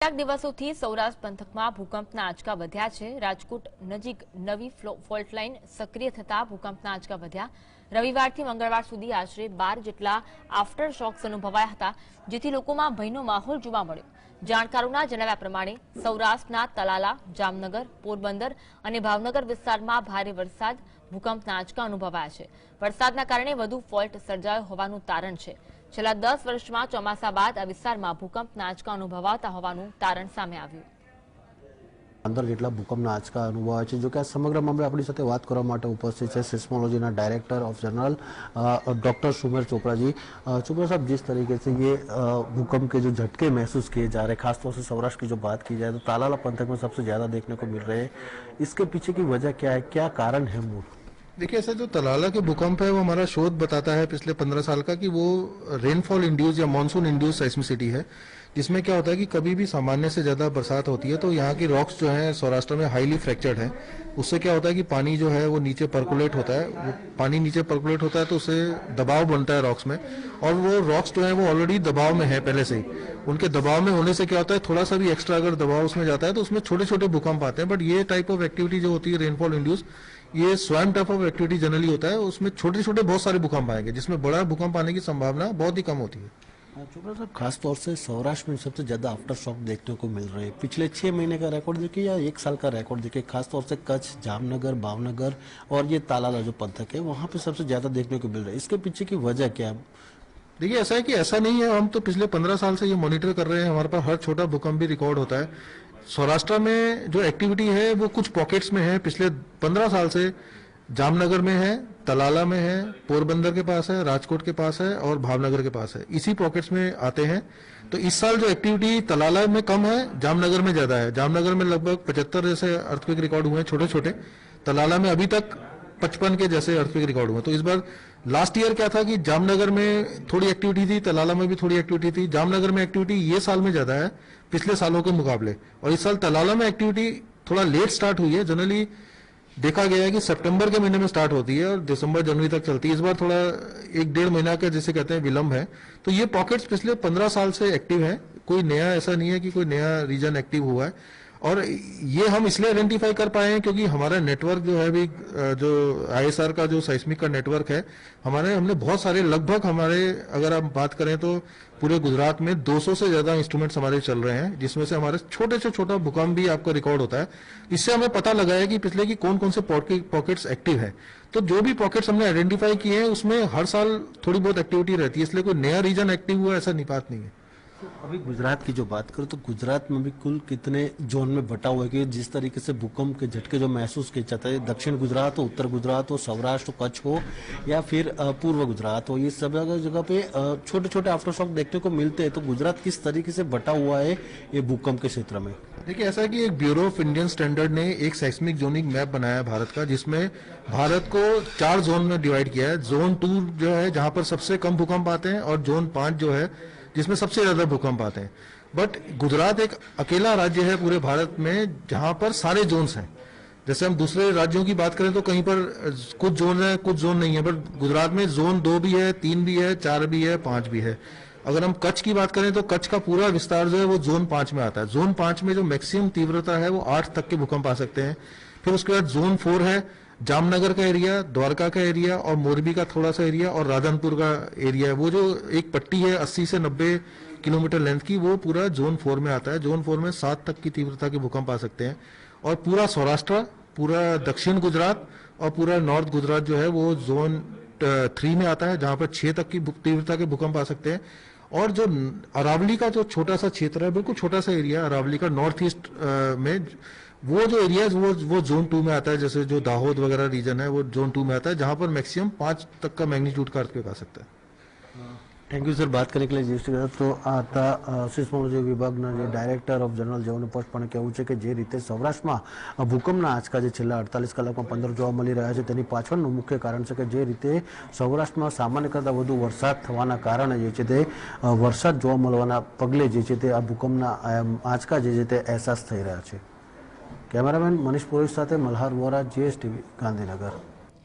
કેટલાક દિવસોથી સૌરાષ્ટ્ર પંથકમાં ભૂકંપના આંચકા વધ્યા છે। રાજકોટ નજીક નવી ફોલ્ટ લાઇન સક્રિય થતા ભૂકંપના આંચકા વધ્યા। રવિવારથી મંગળવાર સુધી આશરે 12 જેટલા આફ્ટર શોક્સ અનુભવાયા હતા, જેથી લોકોમાં ભયનો માહોલ જોવા મળ્યો। જાણકારોના જણાવ્યા પ્રમાણે સૌરાષ્ટ્રના તલાલા, જામનગર, પોરબંદર અને ભાવનગર વિસ્તારમાં ભારે વરસાદ, ભૂકંપના આંચકા અનુભવાયા છે। વરસાદના કારણે વધુ ફોલ્ટ સર્જાયો હોવાનું તારણ છે। છેલ્લા 10 વર્ષમાં ચોમાસા બાદ આ વિસ્તારમાં ભૂકંપના આંચકા અનુભવાતા હોવાનું તારણ સામે આવ્યું। 15 જેટલા ભૂકંપના આંચકા અનુભવાયા છે। જો કે આ સમગ્ર મામલે આપણી સાથે વાત કરવા માટે ઉપસ્થિત છે seismology director of general doctor Sumer Chopra ji. Chopra साहब, जिस तरीके से ये भूकंप के जो झटके महसूस किए जा रहे हैं, खासतौर से सौराष्ट्र की जो बात की जाए तो तालाला पंथक में सबसे ज्यादा देखने को मिल रहे हैं, इसके पीछे की वजह क्या है, क्या कारण है मूल? देखिए, ऐसा जो तलाला के भूकंप है वो हमारा शोध बताता है पिछले 15 साल का कि वो रेनफॉल इंड्यूस या मानसून इंड्यूस सेस्मिसिटी है, जिसमें क्या होता है कि कभी भी सामान्य से ज्यादा बरसात होती है तो यहाँ की रॉक्स जो है सौराष्ट्र में हाईली फ्रैक्चर्ड है। उससे क्या होता है कि पानी जो है वो नीचे पर्कुलेट होता है, वो पानी नीचे पर्कुलेट होता है तो उससे दबाव बनता है रॉक्स में, और वो रॉक्स जो है वो ऑलरेडी दबाव में है पहले से ही। उनके दबाव में होने से क्या होता है, थोड़ा सा भी एक्स्ट्रा अगर दबाव उसमें जाता है तो उसमें छोटे छोटे भूकंप आते हैं। बट ये टाइप ऑफ एक्टिविटी जो होती है रेनफॉल इंड्यूस, ये स्वयं टाइप ऑफ एक्टिविटी जनरली होता है, उसमें छोटे छोटे बहुत सारे भूकंप आएंगे, जिसमें बड़ा भूकंप आने की संभावना बहुत ही कम होती है। चोपड़ा साहब, खासतौर से सौराष्ट्र में सबसे ज्यादा आफ्टर शॉक देखने को मिल रहे हैं। पिछले 6 महीने का रिकॉर्ड देखिए या 1 साल का रिकॉर्ड देखिए, खासतौर से कच्छ, जामनगर, भावनगर और ये तालाला जो पंथक है वहां पे सबसे ज्यादा देखने को मिल रहा है। इसके पीछे की वजह क्या है? देखिए, ऐसा है कि ऐसा नहीं है, हम तो पिछले 15 साल से ये मॉनिटर कर रहे हैं, हमारे पास हर छोटा भूकंप भी रिकॉर्ड होता है। सौराष्ट्र में जो एक्टिविटी है वो कुछ पॉकेट्स में है, पिछले 15 साल से जामनगर में है, तलाला में है, पोरबंदर के पास है, राजकोट के पास है और भावनगर के पास है, इसी पॉकेट्स में आते हैं। तो इस साल जो एक्टिविटी तलाला में कम है, जामनगर में ज्यादा है। जामनगर में लगभग 75 जैसे अर्थक्वेक रिकॉर्ड हुए हैं छोटे छोटे, तलाला में अभी तक 55 के जैसे अर्थक्वेक रिकॉर्ड हुए। तो इस बार लास्ट ईयर क्या था कि जामनगर में थोड़ी एक्टिविटी थी, तलाला में भी थोड़ी एक्टिविटी थी। जामनगर में एक्टिविटी ये साल में ज्यादा है पिछले सालों के मुकाबले, और इस साल तलाला में एक्टिविटी थोड़ा लेट स्टार्ट हुई है। जनरली देखा गया है कि सितंबर के महीने में स्टार्ट होती है और दिसंबर जनवरी तक चलती है। इस बार थोड़ा 1-1.5 महीना का जिसे कहते हैं विलंब है। तो ये पॉकेट्स पिछले 15 साल से एक्टिव है, कोई नया ऐसा नहीं है कि कोई नया रीजन एक्टिव हुआ है। और ये हम इसलिए आइडेंटिफाई कर पाए हैं क्योंकि हमारा नेटवर्क जो है अभी जो ISR का जो साइस्मिक का नेटवर्क है, हमने बहुत सारे, लगभग हमारे अगर आप बात करें तो पूरे गुजरात में 200 से ज्यादा इंस्ट्रूमेंट्स हमारे चल रहे हैं, जिसमें से हमारे छोटे से छोटा भूकंप भी आपका रिकॉर्ड होता है। इससे हमें पता लगा है कि पिछले की कौन कौन से पॉकेट्स एक्टिव है। तो जो भी पॉकेट्स हमने आइडेंटिफाई किए हैं उसमें हर साल थोड़ी बहुत एक्टिविटी रहती है, इसलिए कोई नया रीजन एक्टिव हुआ ऐसा नहीं, बात नहीं है। अभी गुजरात की जो बात करें तो गुजरात में भी कुल कितने जोन में बटा हुआ है कि जिस तरीके से भूकंप के झटके जो महसूस किए जाते हैं, दक्षिण गुजरात हो, उत्तर गुजरात हो, सौराष्ट्र कच्छ हो या फिर पूर्व गुजरात हो, ये सब जगह पे छोटे छोटे आफ्टर शॉक देखने को मिलते हैं। तो गुजरात किस तरीके से बटा हुआ है ये भूकंप के क्षेत्र में? देखिए, ऐसा है कि एक ब्यूरो ऑफ इंडियन स्टैंडर्ड ने एक सेस्मिक जोनिक मैप बनाया है भारत का, जिसमें भारत को 4 जोन में डिवाइड किया है। जोन 2 जो है जहां पर सबसे कम भूकंप आते हैं, और जोन 5 जो है जिसमें सबसे ज्यादा भूकंप आते हैं। बट गुजरात एक अकेला राज्य है पूरे भारत में जहां पर सारे जोन्स हैं। जैसे हम दूसरे राज्यों की बात करें तो कहीं पर कुछ जोन है, कुछ जोन नहीं है, बट गुजरात में जोन 2 भी है, 3 भी है, 4 भी है, 5 भी है। अगर हम कच्छ की बात करें तो कच्छ का पूरा विस्तार जो है वो जोन 5 में आता है। जोन 5 में जो मैक्सिमम तीव्रता है वो 8 तक के भूकंप आ सकते हैं। फिर उसके बाद जोन 4 है जामनगर का एरिया, द्वारका का एरिया और मोरबी का थोड़ा सा एरिया और राधनपुर का एरिया है। वो जो एक पट्टी है 80 से 90 किलोमीटर लेंथ की, वो पूरा जोन 4 में आता है। जोन 4 में 7 तक की तीव्रता के भूकंप आ सकते हैं। और पूरा सौराष्ट्र, पूरा दक्षिण गुजरात और पूरा नॉर्थ गुजरात जो है वो जोन 3 में आता है, जहां पर 6 तक की तीव्रता के भूकंप आ सकते हैं। और जो अरावली का जो छोटा सा क्षेत्र है, बिल्कुल छोटा सा एरिया अरावली का नॉर्थ ईस्ट में, वो जो एरिया वो जोन 2 में आता है। जैसे जो दाहोद वगैरह रीजन है वो जोन 2 में आता है, जहां पर मैक्सिमम 5 तक का मैग्नीट्यूड का अर्थक्वेक आ सकता है। थैंक यू सर, बात करने के लिए ज्येष्ठ तो आता સિસ્મોલોજી વિભાગના જે ડાયરેક્ટર ઓફ જનરલ જેઓનું સ્પષ્ટપણે કહેવું છે કે જે રીતે સૌરાષ્ટ્રમાં ભૂકંપના આંચકા જે છેલ્લા 48 કલાકમાં 15 જોવા મળી રહ્યા છે તેની પાછળનું મુખ્ય કારણ છે કે જે રીતે સૌરાષ્ટ્રમાં સામાન્ય કરતાં વધુ વરસાદ થવાના કારણે જે છે તે વરસાદ જોવા મળવાના પગલે જે છે તે આ ભૂકંપના આંચકા જે છે તે અહેસાસ થઈ રહ્યા છે। કેમેરામેન મનીષ પુરોહિત સાથે મલ્હાર વોરા, GSTV, ગાંધીનગર।